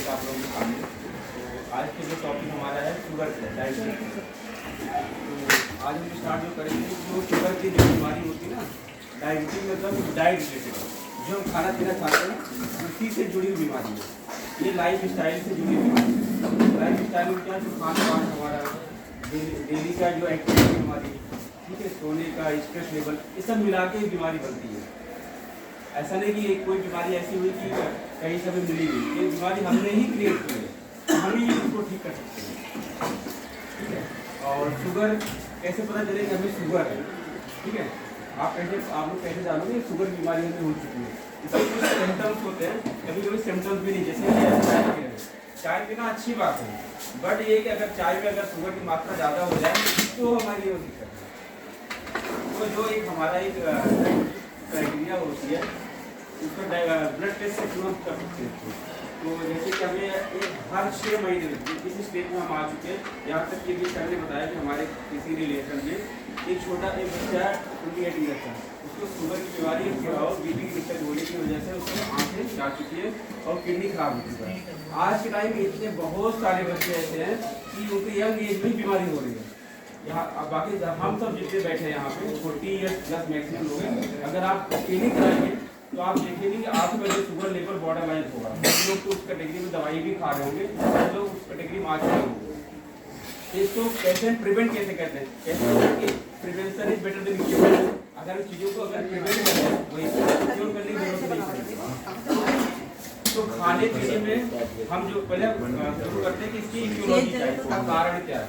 का आप लोगों के सामने। तो आज के जो टॉपिक हमारा है शुगर का डायबिटीज। तो आज हम स्टार्ट जो करेंगे, जो शुगर की जो बीमारी होती है ना, डायबिटीज मतलब डाइट रिलेटेड, जो हम खाना पीना खाते हैं उसी से जुड़ी हुई बीमारी है। ये लाइफ स्टाइल से जुड़ी हुई बीमारी है। लाइफ स्टाइल में क्या, जो खाना पान हमारा डेली का जो एक्टिविटी हमारी, ठीक है, सोने का स्ट्रेस लेवल, ये सब मिला के बीमारी बनती है। ऐसा नहीं कि कोई बीमारी ऐसी हुई कि कहीं से भी मिली हुई, ये बीमारी हमने ही क्रिएट की है, हम ही इसको ठीक कर सकते हैं, ठीक है। और शुगर कैसे पता चलेगा हमें शुगर है, ठीक है, आप लोग कैसे जानोगे शुगर बीमारी हमें हो चुकी है। इसके कुछ सिम्टम्स होते हैं, कभी कभी सिम्टम्स भी नहीं, जैसे चाय पीना अच्छी बात है, बट ये कि अगर चाय में अगर शुगर की मात्रा ज़्यादा हो जाए तो हमारी ये दिक्कत है। तो जो एक हमारा एक क्राइटेरिया होती है, उसको ब्लड टेस्ट से तुरंत कर सकते हैं। तो जैसे कि हमें हर 6 महीने में किसी स्टेज में हम आ चुके हैं, यहाँ तक कि भी सर ने बताया कि हमारे किसी रिलेशन में एक छोटा एक बच्चा 28 ईयर का, उसको शुगर की बीमारी और बीपी की दिक्कत होने की वजह से उसको आँखें जा चुकी है और किडनी खराब हो चुका है। आज के टाइम में इतने बहुत सारे बच्चे ऐसे हैं कि उनके यंग एज में बीमारी हो रही है। यहाँ बाकी हम सब जितने बैठे हैं यहाँ पे 40 ईयर्स प्लस मैक्सिमम लोग हैं, अगर आप स्क्रीनिंग कराएंगे तो आप देखेंगे कि आपका जो शुगर लेवल बॉर्डर लाइन होगा। कुछ लोग तो उस कैटेगरी में दवाई भी खा रहे होंगे, कुछ लोग उस कैटेगरी में आ चुके होंगे। इसको कैसे प्रिवेंट कैसे कहते हैं, कैसे prevention is better than cure. अगर चीज़ों को अगर प्रिवेंट करें, वही क्योर करने की जरूरत नहीं पड़ेगी। तो खाने पीने में हम जो पहले शुरू करते हैं कि इसकी इटियोलॉजी क्या है, इसका कारण क्या है।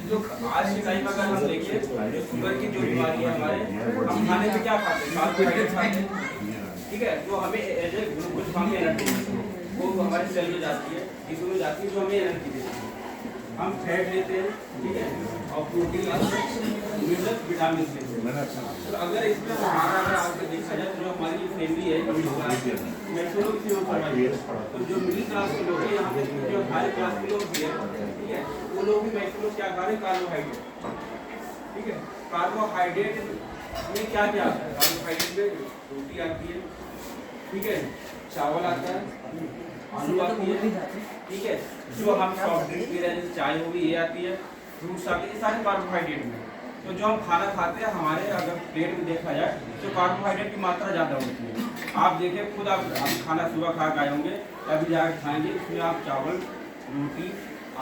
जो आज के टाइम अगर हम देखिए, जो शुगर की जो बीमारी है हमारे, हम खाने में क्या खाते हैं, कार्बोहाइड्रेट खाते हैं, ठीक है, जो हमें एज ए ग्लूकोज फॉर्म में एनर्जी वो हमारे सेल में जाती है, टिश्यू में जाती है, जो हमें एनर्जी देती है। हम फैट लेते हैं, ठीक है, और प्रोटीन लेते हैं, मिनरल विटामिन लेते हैं। तो अगर इसमें हमारा अगर आपको देखा जाए तो जो हमारी जो फैमिली है मैक्सिमम तो जो मिडिल क्लास के लोग हैं, यहाँ पे जो हाई क्लास के लोग भी हैं, ठीक है, वो लोग भी मैक्सिमम क्या खा रहे हैं, कार्बोहाइड्रेट, ठीक है। कार्बोहाइड्रेट में क्या क्या आता है, कार्बोहाइड्रेट में रोटी आती है, ठीक है, चावल आता है, आलू आती है, ठीक है, जो हम सॉफ्ट ड्रिंक पी रहे हैं जैसे चाय होगी ये आती है, फ्रूट्स आती है, ये सारे कार्बोहाइड्रेट में। तो जो हम खाना खाते हैं हमारे अगर प्लेट में देखा जाए तो कार्बोहाइड्रेट की मात्रा ज़्यादा होती है। आप देखिए खुद, आप खाना सुबह खा के आए होंगे, अभी जाकर खाएंगे, उसमें आप चावल, रोटी,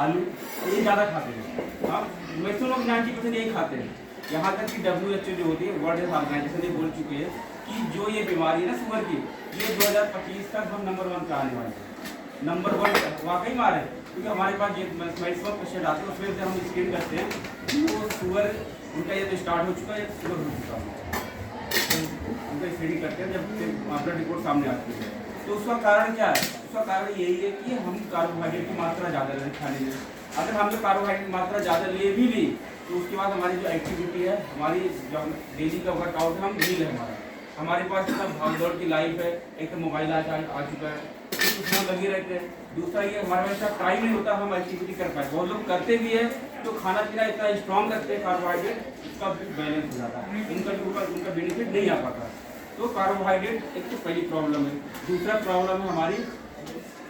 आलू ये ज़्यादा खाते हैं। आप मैक्सिमम लोग 90% यही खाते हैं। यहाँ तक कि WHO जो होती है, वर्ल्ड हेल्थ ऑर्गेनाइजेशन ये बोल चुकी है कि जो ये बीमारी है ना शुगर की, ये 2025 तक हम नंबर 1 पे आने वाले हैं। नंबर 1 वाकई मार है, क्योंकि हमारे पास ये मैक्सिमम पेशेंट आते हैं, उसमें से हम स्क्रीन करते हैं तो शुगर उनका ये तो स्टार्ट हो चुका है, शुगर हो चुका है, उनका स्क्रीनिंग करते हैं जब ब्लड रिपोर्ट सामने आती है। तो उसका कारण क्या है, उसका कारण यही है कि हम कार्बोहाइड्रेट की मात्रा ज़्यादा ले खाने में। अगर हमने कार्बोहाइड्रेट की मात्रा ज़्यादा ले भी ली तो उसके बाद हमारी जो एक्टिविटी है, हमारी जो डेली का वर्कआउट है, हम नील है हमारे पास इतना भाग दौड़ की लाइफ है, एक तो मोबाइल आ चुका है, उसमें लगे रहते हैं। दूसरा ये हमारे पास इतना टाइम नहीं होता हम एक्टिविटी कर पाए। बहुत लोग करते भी है तो खाना पीना इतना स्ट्रॉन्ग रखते हैं, कार्बोहाइड्रेट उसका बैलेंस हो जाता है, उनका बेनिफिट नहीं आ पाता। तो कार्बोहाइड्रेट एक तो पहली प्रॉब्लम है। दूसरा प्रॉब्लम है हमारी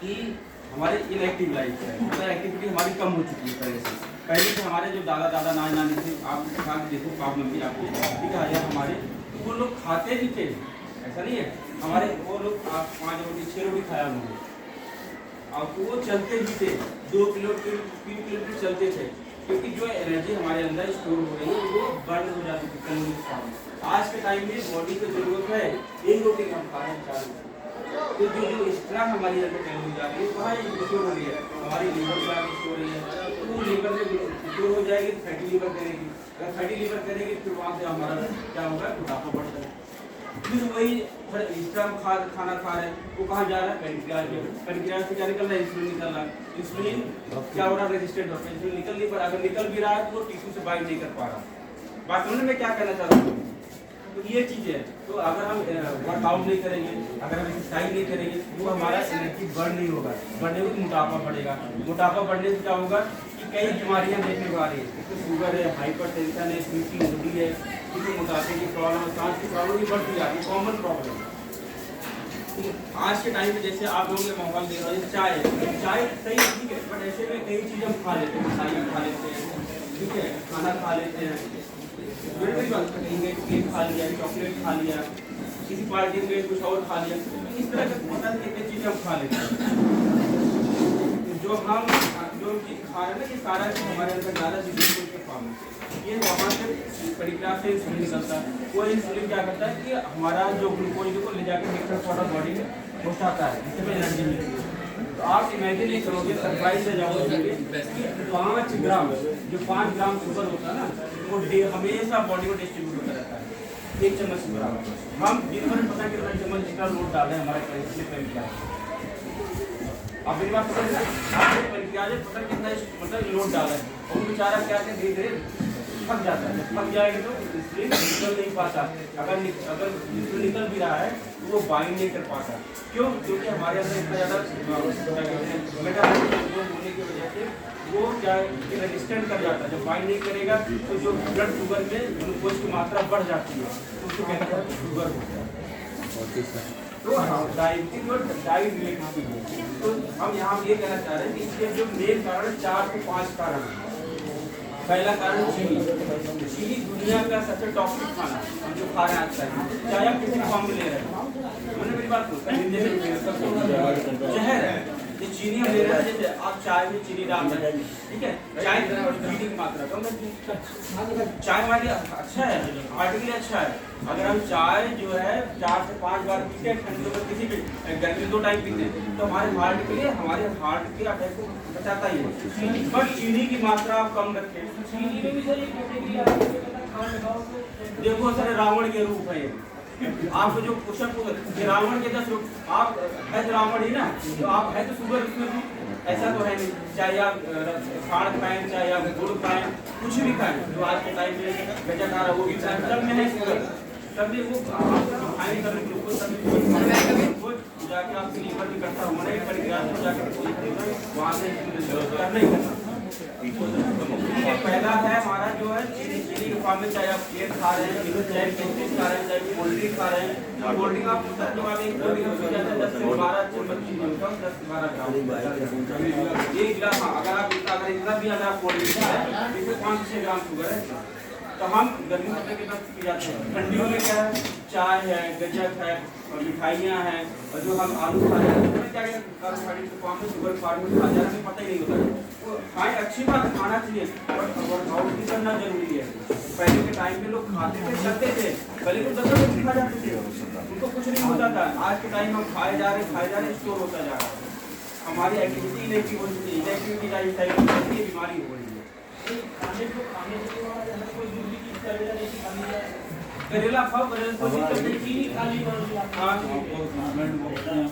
कि हमारी इनएक्टिव लाइफ है, मतलब एक्टिविटी हमारी कम हो चुकी है पहले से। पहले से हमारे जो दादा नानी थे, आप देखो पाप मम्मी आपको, ठीक है, या हमारे, तो वो लोग खाते भी थे, ऐसा नहीं है, हमारे वो लोग 5 रोटी 6 रोटी खाया उन्होंने, और तो वो चलते भी थे, 2 किलोमीटर 3 किलोमीटर चलते थे, क्योंकि जो एनर्जी हमारे अंदर स्टोर हो रही है वो बर्न हो जाती है कैलोरी के साथ। आज के टाइम में बॉडी को जरूरत है 1 रोटी हम खा रहे हैं 4 रोटी, तो जो एक्स्ट्रा हमारी अंदर कैलोरी जा रही है वहाँ स्टोर हो रही है, हमारी लीवर में आगे स्टोर हो रही है, तो वो लीवर में स्टोर हो जाएगी तो फैटी लीवर करेगी, अगर फैटी लीवर करेगी फिर वहाँ से हमारा क्या होगा, मोटापा बढ़ता है। फिर वही एक्स्ट्रा खाना खा रहे हैं, वो कहाँ जा रहा है, पेनक्रियाज से क्या निकल रहा है, इंसुलिन निकल रहा है। इंसुलिन क्या हो रहा है, रेजिस्टेंट होता है, इंसुलिन निकल नहीं पा रहा, अगर निकल भी रहा है तो वो टिश्यू से बाइंड नहीं कर पा रहा। बात समझ में क्या कहना चाह रहा हूँ, तो ये चीज़ है। तो अगर हम वर्कआउट नहीं करेंगे, अगर हम एक्सरसाइज नहीं करेंगे तो हमारा एनर्जी बर्न नहीं होगा, बढ़ने में मोटापा बढ़ेगा, मोटापा बढ़ने से क्या होगा कि कई बीमारियां देखने को आ रही है, तो शुगर है, हाइपरटेंशन है, बीपी होती है, क्योंकि मोटापे की प्रॉब्लम, सांस की प्रॉब्लम भी बढ़ती जाती है, कॉमन प्रॉब्लम। आज के टाइम में जैसे आप लोगों के माहौल देख रहे हो, चाय चाय सही ठीक है, बट ऐसे में कई चीज़ें हम खा लेते हैं, मिठाई खा लेते हैं, ठीक है, खाना खा लेते हैं, केक खा लिया, चॉकलेट खा लिया, किसी पार्टी में कुछ और खा लिया, इस तरह के पता नहीं कितनी चीज़ें हम खा लेते हैं। जो हम जो चीज़ खा रहे हैं ना, ये सारा हमारे अंदर ज़्यादा बिल्कुल के फॉर्म में ये वहाँ से परिक्रिया से इंसुलिन निकलता है। वो इंसुलिन क्या करता है कि हमारा जो ग्लूकोज को ले जाकर मिक्सर फॉर बॉडी में पहुँचाता है, जिससे में एनर्जी मिलती है। तो आप इमेजिन नहीं करोगे, सरप्राइज से जाओगे कि 5 ग्राम जो 5 ग्राम शुगर होता है ना, वो हमेशा बॉडी में डिस्ट्रीब्यूट होता रहता है 1 चम्मच के बराबर। हम दिन भर पता कितना चम्मच जितना लोड डालें हमारे परिक्रिया, आप मेरी बात समझ रहे हैं, आपके परिक्रिया में पता कितना मतलब लोड डाला है, और बेचारा क्या है धीरे धीरे थक जाता है। थक जाएगा तो इंसुलिन निकल नहीं पाता, अगर इंसुलिन निकल भी रहा है तो वो बाइंड नहीं कर पाता। क्यों? क्योंकि हमारे अंदर इतना ज़्यादा मेटाबॉलिज्म होने की वजह से वो क्या रेजिस्टेंट कर जाता है। जब बाइंड नहीं करेगा तो जो ब्लड शुगर में ग्लूकोज की मात्रा बढ़ जाती है, तो उसको कहते हैं शुगर होता है। तो डायबिटीज और डाइट रिलेटेड, तो हम यहाँ ये कहना चाह रहे हैं कि इसके जो मेन कारण 4 से 5 कारण हैं। पहला कारण चीनी। चीनी दुनिया का सबसे टॉक्सिक खाना हम जो खा रहे हैं आजकल, चाहे आप किसी फॉर्म में ले रहे हैं, मैंने मेरी बात जहर है ये चीनी हम ले रहे हैं। जैसे आप चाय में चीनी डाल रहे हैं, ठीक है, चाय चीनी की मात्रा कम है, चाय हमारे लिए अच्छा है, हार्ट के लिए अच्छा है। अगर हम चाय जो है 4 से 5 बार पीते हैं, ठंडी में किसी भी गर्मी 2 टाइम पीते हैं, तो हमारे हार्ट के लिए, हमारे हार्ट के अटैक को बचाता ही है। बट चीनी की मात्रा आप कम रखें। चीनी में भी सर देखो सर, रावण के रूप है आपको जो पुशअप रावण के 10 रूप, आप है तो रावण ही ना, तो आप है तो शुगर उसमें भी ऐसा तो है नहीं। चाहे आप खाड़ खाएं, चाहे आप गुड़ खाएं, कुछ भी खाएं, जो आज के टाइम में गजा खा रहा वो भी खाएं, सब में है शुगर, सब में वो खाएंगे तभी ग्लूकोज, तभी जाके आपकी लीवर भी करता होना ही पड़ेगा, जाके वहाँ से करना ही करना। पहला है हमारा जो है चीनी के फॉर्म में, चाहे आप केक खा रहे हैं, चाहे बिस्किट खा रहे हैं, चाहे कोल्ड ड्रिंक खा रहे हैं। कोल्ड ड्रिंक आप जो आप 10 से 12 चम्मच चीनी होता है, 10 से 12 ग्राम एक गिलास। हाँ, अगर आप इतना भी अगर आप कोल्ड ड्रिंक खा रहे हैं, इसमें 5 से 6 ग्राम शुगर है। तो हम गर्मी में कितना पी जाते हैं, ठंडियों में क्या है, चाय है, गजक है और मिठाइयाँ हैं, और जो हम आलू खा रहे हैं उसमें क्या कार्बोहाइड्रेट के फॉर्म में शुगर फॉर्म में खा जाना, हमें पता ही नहीं होता। तो खाएं, अच्छी बात है, खाना चाहिए, बट वर्कआउट भी करना जरूरी है। पहले के टाइम में लोग खाते थे, चलते थे, पहले तो 10 लोग खा जाते थे, उनको कुछ नहीं होता था। आज के टाइम हम खाए जा रहे, स्टोर होता जा रहा है। हमारी एक्टिविटी नहीं हो रही है, एक्टिविटी लाइफ बीमारी हो रही है। करेला खाओ, करेला को चीनी खाली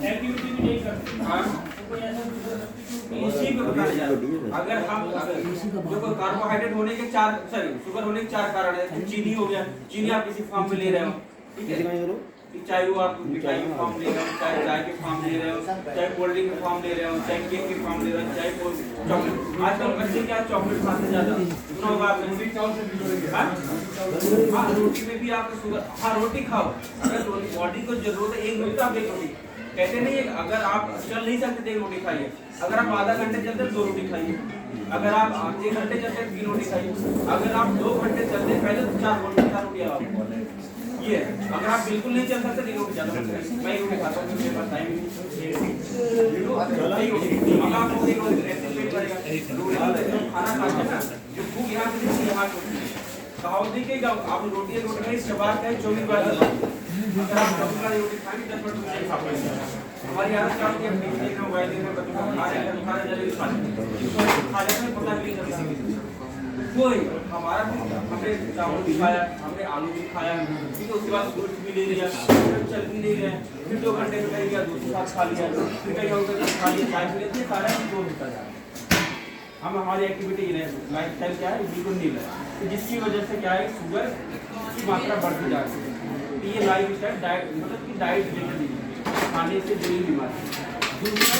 एक्टिविटी भी नहीं करते। इसी पे बताया जा रहा है। अगर हम जो कार्बोहाइड्रेट होने के 4 शुगर होने के 4 कारण है, चीनी हो गया, चीनी आप किसी फॉर्म में ले रहे हो, ठीक है, चाहे वो आप मिठाई के फॉर्म ले रहे हो, चाहे चाय के फॉर्म ले रहे हो, चाहे कोल्ड ड्रिंक के फॉर्म ले रहे हो, चाहे केक के फॉर्म ले रहे हो, चाहे कोई चॉकलेट। आजकल बच्चे क्या चॉकलेट खाते ज़्यादा, सुना होगा आपने, रोटी में भी आपको शुगर। हाँ, रोटी खाओ, अगर बॉडी को जरूरत है 1 रोटी, आप 1 रोटी कहते नहीं है। अगर आप चल नहीं सकते 1 रोटी खाइए, अगर आप आधा घंटे चलते 2 रोटी खाइए, अगर आप 1 घंटे चलते 3 रोटी खाइए, अगर आप 2 घंटे चलते पहले तो 4 रोटी आप ये। अगर आप बिल्कुल नहीं चल सकते 3 रोटी ज़्यादा, मैं 1 रोटी खाता हूँ, मेरे पास टाइम नहीं। खाना खाते ना, जो भूख यहाँ से यहाँ कहावत देखिए, आप रोटी खाई, चबा के 24 बार अगर आप 24 बार रोटी खाएंगे 10 मिनट नहीं खा पाएंगे। हमारी आदत क्या होती है, मोबाइल देखना, खा रहे हैं, पता नहीं चलता कोई। हमारा हमने चावल भी खाया, हमने आलू भी खाया, ठीक है, उसके बाद फ्रूट्स भी ले लिया, चल भी नहीं रहे, फिर 2 घंटे में कहीं गया, दूसरे साथ खा लिया, फिर कहीं और खा लिया, चाय पी लेते, सारा चीज़ होता जा रहा है। हम हमारी एक्टिविटी लाइफ स्टाइल क्या है, बिल्कुल नहीं है, तो जिसकी वजह से क्या है, शुगर की मात्रा बढ़ती जा रही है। तो ये लाइफ स्टाइल डाइट मतलब कि डाइट रिलेटेड खाने से जुड़ी बीमारी। दूसरा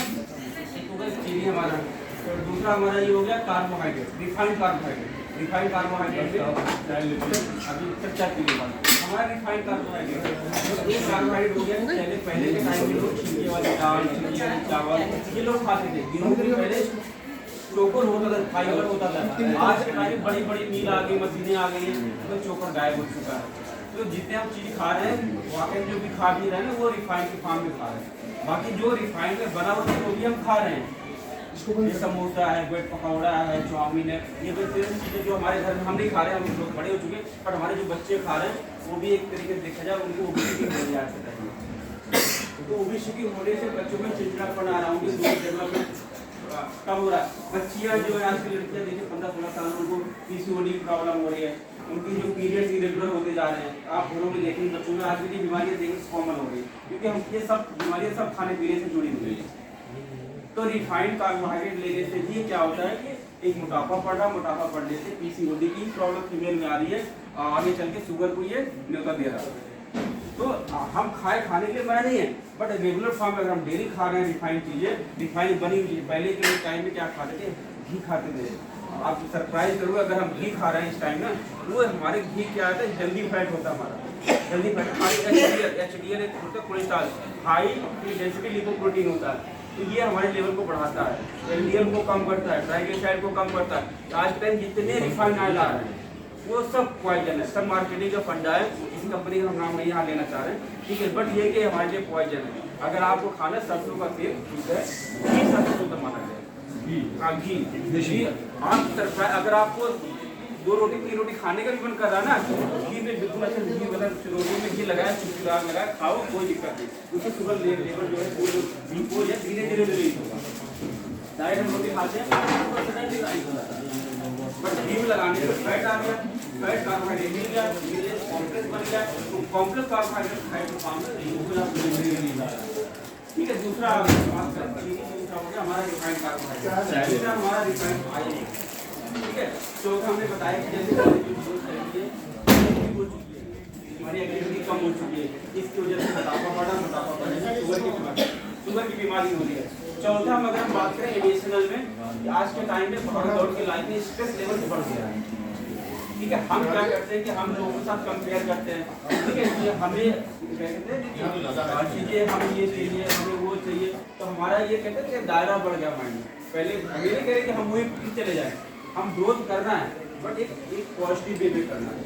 चीनी हमारा, तो दूसरा हमारा ये हो गया carbohydrate, refined carbohydrate. Refined carbohydrate अभी कच्चा चीनी वाला हमारा रिफाइंड कार्बोहाइड्रेट ये कार्बोहाइड्रेट हो गया। पहले के टाइम में लोग छिलके वाले दाल, छिलके वाले चावल ये लोग खाते थे। गेहूं के पहले चोकर होता था, फाइबर होता था। आज के टाइम में बड़ी बड़ी मिल आ गई, मशीनें आ गई हैं, तो चोकर गायब हो चुका है। तो जितने हम चीज़ खा रहे हैं वाकई जो भी खा भी रहे हैं वो रिफाइंड के फॉर्म में खा रहे हैं। बाकी जो रिफाइंड में बना हुआ वो भी हम खा रहे हैं। ये समोसा है, ब्रेड पकौड़ा है, चाउमीन है, ये चीज़ें जो हमारे घर में हम नहीं खा रहे हैं, हम लोग बड़े हो चुके हैं, पर हमारे जो बच्चे खा रहे हैं वो भी एक तरीके से देखा जाए उनको ओबेसिटी हो रही है। तो ओबेसिटी होने से बच्चों में चिड़चिड़ापन आ रहा है, उनकी डेवलपमेंट कम हो रहा है। बच्चियाँ जो है आज की लड़कियाँ देखिए 15-16 साल में उनको PCOD की प्रॉब्लम हो रही है, उनकी जो पीरियड्स इरेगुलर होते जा रहे हैं। आप घरों में देखेंगे बच्चों में आज की बीमारियाँ देखिए कॉमन हो गई, क्योंकि हम ये सब बीमारियाँ सब खाने पीने से जुड़ी हुई है। तो रिफाइंड कार्बोहाइड्रेट लेने से भी क्या होता है कि एक मोटापा पड़ने से PCOD की प्रॉब्लम फीमेल में आ रही है, आगे चल के शुगर को ये न्योता दे रहा है। तो हम खाने के लिए मना नहीं है, बट रेगुलर फॉर्म में अगर हम डेली खा रहे हैं रिफाइंड चीज़ें, रिफाइंड बनी हुई। पहले के टाइम में क्या खाते थे, घी खाते थे। आप सरप्राइज करोगे अगर हम घी खा रहे हैं इस टाइम ना, वो हमारे घी क्या होता है, जल्दी फैट होता है हमारा, जल्दी फैट हमारी HDL एक होता है कोलेस्ट्रॉल, हाई डेंसिटी लिपोप्रोटीन होता है। तो ये हमारे लेवल को बढ़ाता है, LDL को कम करता है, ट्राइग्लिसराइड को कम करता है। आज के टाइम जितने रिफाइंड ऑयल आ रहे हैं वो सब पॉइजन है, सब मार्केटिंग का फंडा है। किसी कंपनी का हम नाम नहीं यहाँ लेना चाह रहे हैं, ठीक है, बट ये कि हमारे लिए पॉइजन है। अगर आपको खाना सरसों का तेल ठीक है, घी सबसे शुद्ध माना जाए, घी आप अगर आपको 2 रोटी 3 रोटी खाने का भी मन कर रहा है ना, घी में बिल्कुल अच्छा घी मतलब रोटी में घी लगाया, चुटकीदार लगाया, खाओ, कोई दिक्कत नहीं। उससे शुगर लेवल जो है वो धीरे धीरे रिलीज होगा। डायरेक्ट हम रोटी खाते हैं बट घी में लगाने से फैट आ गया, फैट कार्बोहाइड्रेट मिल गया, कॉम्प्लेक्स बन गया, तो कॉम्प्लेक्स कार्बोहाइड्रेट खाए तो काम ठीक है। दूसरा हो गया हमारा रिफाइंड कार्बोहाइड्रेट, हमारा रिफाइंड ऑयल, ठीक है। चौथा हमने बताया कि जैसे हमारी एक्टिविटी कम हो चुकी है, इसकी वजह से मोटापा बढ़ने से शुगर की बीमारी हो रही है। चौथा अगर हम बात करें इमोशनल में, आज के टाइम में भाग दौड़ के लाइफ में स्ट्रेस लेवल बढ़ गया है, ठीक है। हम क्या करते हैं कि हम लोगों के साथ कंपेयर करते हैं, ठीक है, ये हमें कहते हैं चीज़ें हम ये चाहिए, हमें वो चाहिए, तो हमारा ये कहते हैं कि दायरा बढ़ गया माइंड में। पहले हम ये नहीं कह रहे कि हम वही चले जाएं, हम ग्रोथ करना है, बट एक पॉजिटिव वे में करना है।